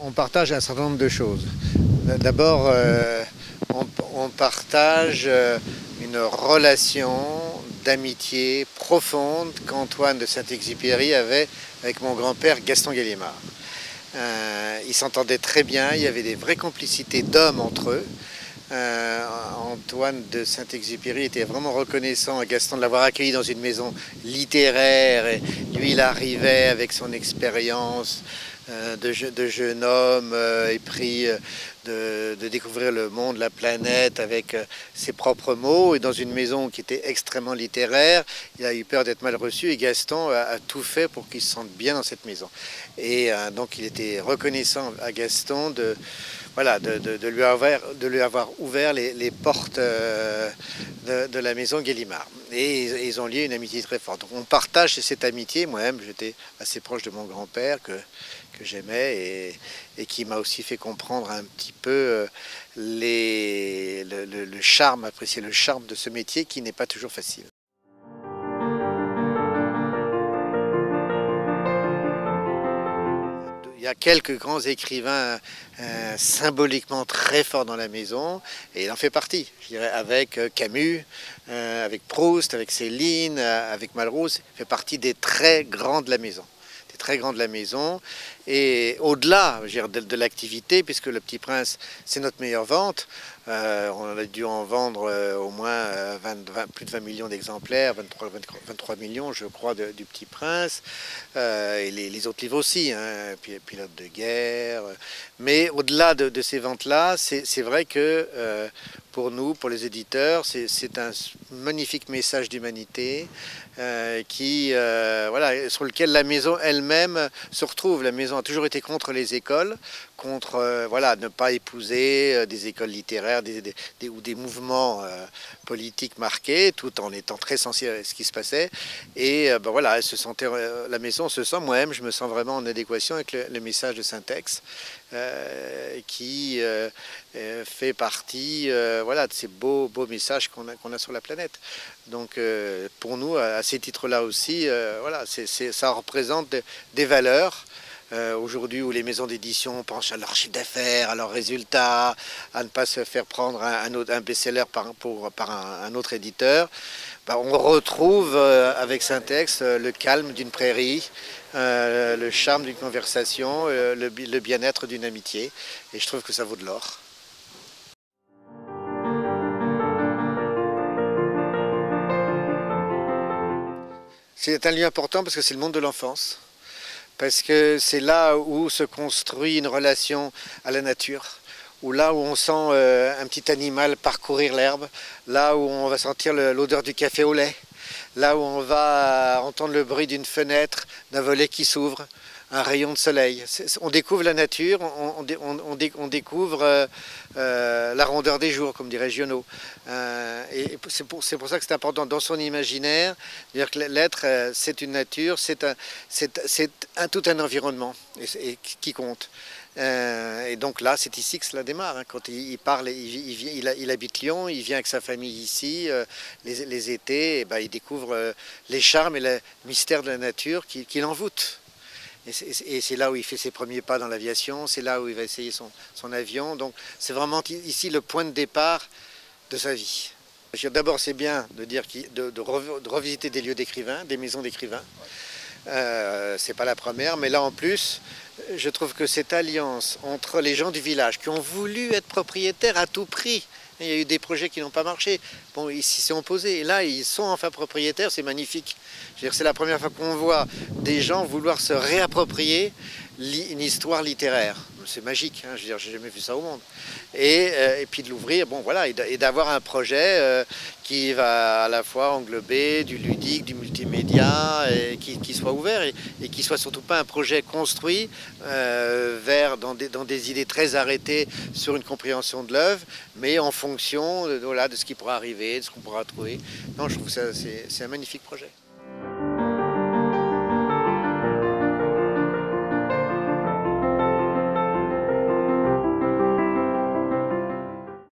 On partage un certain nombre de choses. D'abord, on partage une relation d'amitié profonde qu'Antoine de Saint-Exupéry avait avec mon grand-père Gaston Gallimard. Ils s'entendaient très bien, il y avait des vraies complicités d'hommes entre eux. Antoine de Saint-Exupéry était vraiment reconnaissant à Gaston de l'avoir accueilli dans une maison littéraire. Et lui, il arrivait avec son expérience de jeune homme épris de découvrir le monde, la planète avec ses propres mots. Et dans une maison qui était extrêmement littéraire, il a eu peur d'être mal reçu et Gaston a tout fait pour qu'il se sente bien dans cette maison. Et donc il était reconnaissant à Gaston de lui avoir ouvert les portes de la maison Gallimard. Et ils ont lié une amitié très forte. Donc on partage cette amitié. Moi-même, j'étais assez proche de mon grand-père que j'aimais et qui m'a aussi fait comprendre un petit peu le charme, apprécier le charme de ce métier qui n'est pas toujours facile. Il y a quelques grands écrivains symboliquement très forts dans la maison et il en fait partie, je dirais, avec Camus, avec Proust, avec Céline, avec Malraux. Il fait partie des très grands de la maison. Très grand de la maison et au-delà de l'activité, puisque Le Petit Prince c'est notre meilleure vente, on a dû en vendre au moins plus de 20 millions d'exemplaires, 23 millions je crois du Petit Prince, et les autres livres aussi, hein, Pilote de guerre, mais au-delà de ces ventes-là, c'est vrai que pour nous, pour les éditeurs, c'est un magnifique message d'humanité sur lequel la maison elle-même se retrouve. La maison a toujours été contre les écoles, contre ne pas épouser des écoles littéraires ou des mouvements politiques marqués, tout en étant très sensible à ce qui se passait. Et elle se sentait, la maison se sent, moi-même, je me sens vraiment en adéquation avec le message de Saint-Ex, qui fait partie de ces beaux messages qu'on a sur la planète. Donc pour nous, à ces titres-là aussi, ça représente des valeurs. Aujourd'hui où les maisons d'édition pensent à leur chiffre d'affaires, à leurs résultats, à ne pas se faire prendre un best-seller par un autre éditeur, on retrouve avec Saint-Ex le calme d'une prairie, le charme d'une conversation, le bien-être d'une amitié, et je trouve que ça vaut de l'or. C'est un lieu important parce que c'est le monde de l'enfance. Parce que c'est là où se construit une relation à la nature, où là où on sent un petit animal parcourir l'herbe, là où on va sentir l'odeur du café au lait, là où on va entendre le bruit d'une fenêtre, d'un volet qui s'ouvre, un rayon de soleil. On découvre la nature, on découvre la rondeur des jours, comme dirait Giono. Et c'est pour ça que c'est important dans son imaginaire, dire que l'être, c'est une nature, c'est tout un environnement qui compte. Et donc là, c'est ici que cela démarre. Hein. Quand il parle, il habite Lyon, il vient avec sa famille ici, les étés, et il découvre les charmes et le mystère de la nature qui l'envoûtent. Et c'est là où il fait ses premiers pas dans l'aviation, c'est là où il va essayer son avion. Donc c'est vraiment ici le point de départ de sa vie. D'abord, c'est bien de dire de revisiter des lieux d'écrivains, des maisons d'écrivains. C'est pas la première, mais là en plus, je trouve que cette alliance entre les gens du village qui ont voulu être propriétaires à tout prix, il y a eu des projets qui n'ont pas marché, bon, ils s'y sont opposés, et là ils sont enfin propriétaires, c'est magnifique. C'est la première fois qu'on voit des gens vouloir se réapproprier une histoire littéraire. C'est magique, hein, je veux dire, j'ai jamais vu ça au monde. Et puis de l'ouvrir, et d'avoir un projet qui va à la fois englober du ludique, du multimédia, et qui soit ouvert et qui soit surtout pas un projet construit dans des idées très arrêtées sur une compréhension de l'œuvre, mais en fonction de ce qui pourra arriver, de ce qu'on pourra trouver. Non, je trouve que c'est un magnifique projet.